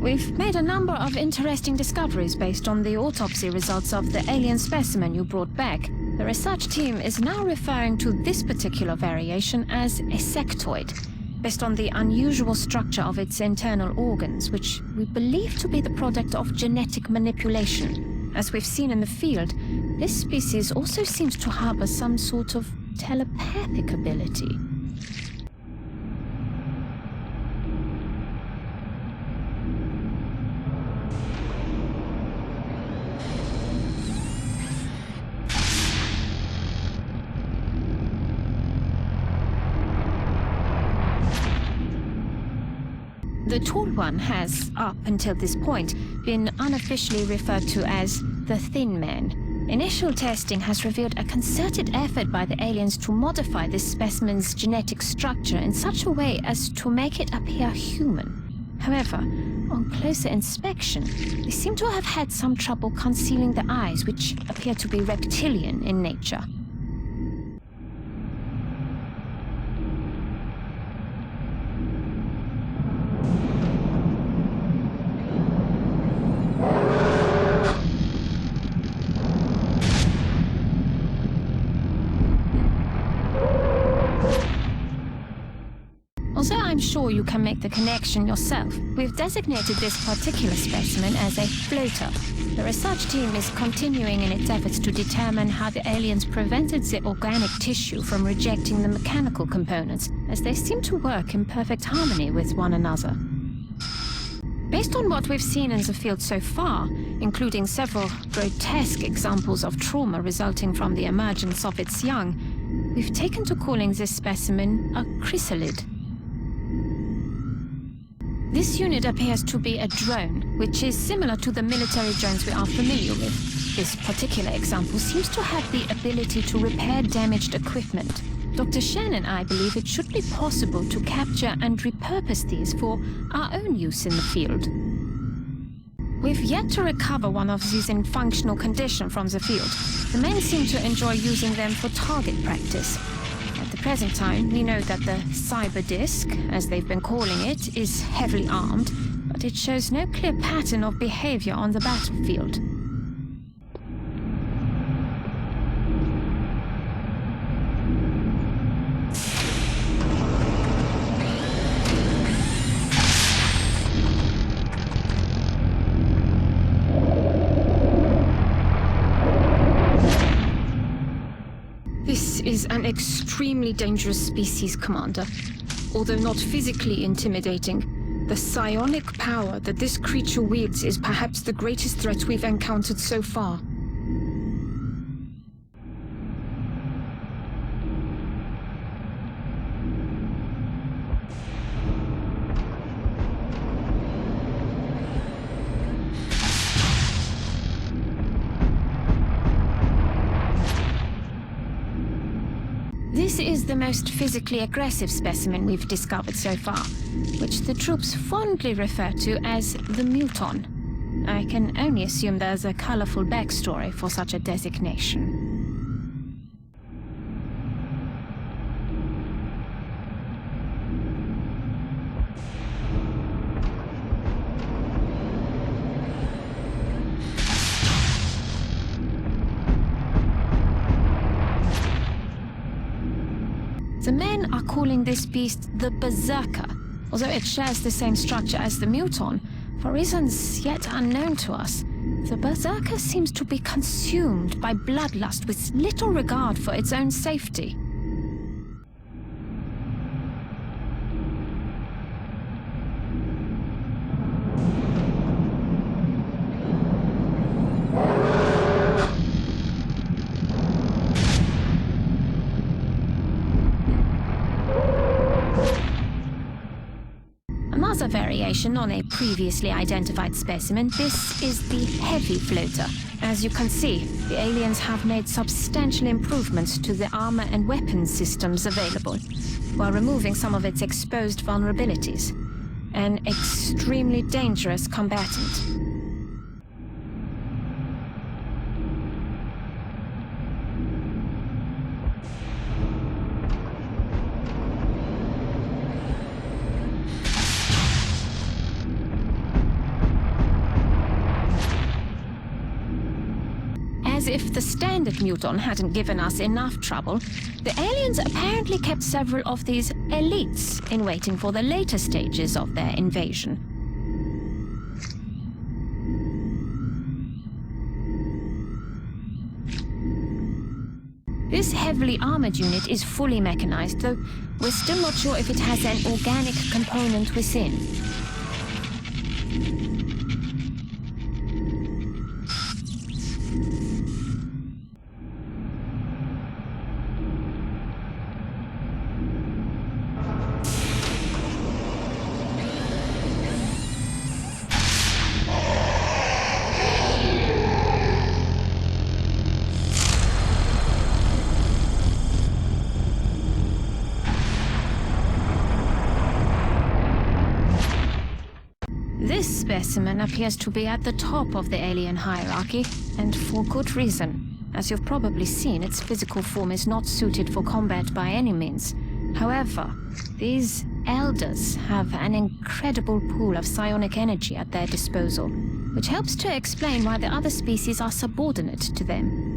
We've made a number of interesting discoveries based on the autopsy results of the alien specimen you brought back. The research team is now referring to this particular variation as a sectoid, based on the unusual structure of its internal organs, which we believe to be the product of genetic manipulation. As we've seen in the field, this species also seems to harbor some sort of telepathic ability. The tall one has, up until this point, been unofficially referred to as the Thin Man. Initial testing has revealed a concerted effort by the aliens to modify this specimen's genetic structure in such a way as to make it appear human. However, on closer inspection, they seem to have had some trouble concealing the eyes, which appear to be reptilian in nature. Although I'm sure you can make the connection yourself, we've designated this particular specimen as a floater. The research team is continuing in its efforts to determine how the aliens prevented the organic tissue from rejecting the mechanical components, as they seem to work in perfect harmony with one another. Based on what we've seen in the field so far, including several grotesque examples of trauma resulting from the emergence of its young, we've taken to calling this specimen a Chryssalid. This unit appears to be a drone, which is similar to the military drones we are familiar with. This particular example seems to have the ability to repair damaged equipment. Dr. Shen and I believe it should be possible to capture and repurpose these for our own use in the field. We've yet to recover one of these in functional condition from the field. The men seem to enjoy using them for target practice. At the present time, we know that the Cyberdisc, as they've been calling it, is heavily armed, but it shows no clear pattern of behavior on the battlefield. This is an extremely dangerous species, Commander. Although not physically intimidating, the psionic power that this creature wields is perhaps the greatest threat we've encountered so far. This is the most physically aggressive specimen we've discovered so far, which the troops fondly refer to as the Muton. I can only assume there's a colorful backstory for such a designation. The men are calling this beast the Berserker, although it shares the same structure as the Muton. For reasons yet unknown to us, the Berserker seems to be consumed by bloodlust with little regard for its own safety. Another variation on a previously identified specimen, this is the heavy floater. As you can see, the aliens have made substantial improvements to the armor and weapons systems available, while removing some of its exposed vulnerabilities. An extremely dangerous combatant. if the standard Muton hadn't given us enough trouble, the aliens apparently kept several of these elites in waiting for the later stages of their invasion. This heavily armored unit is fully mechanized, though we're still not sure if it has an organic component within. This specimen appears to be at the top of the alien hierarchy, and for good reason. As you've probably seen, its physical form is not suited for combat by any means. However, these elders have an incredible pool of psionic energy at their disposal, which helps to explain why the other species are subordinate to them.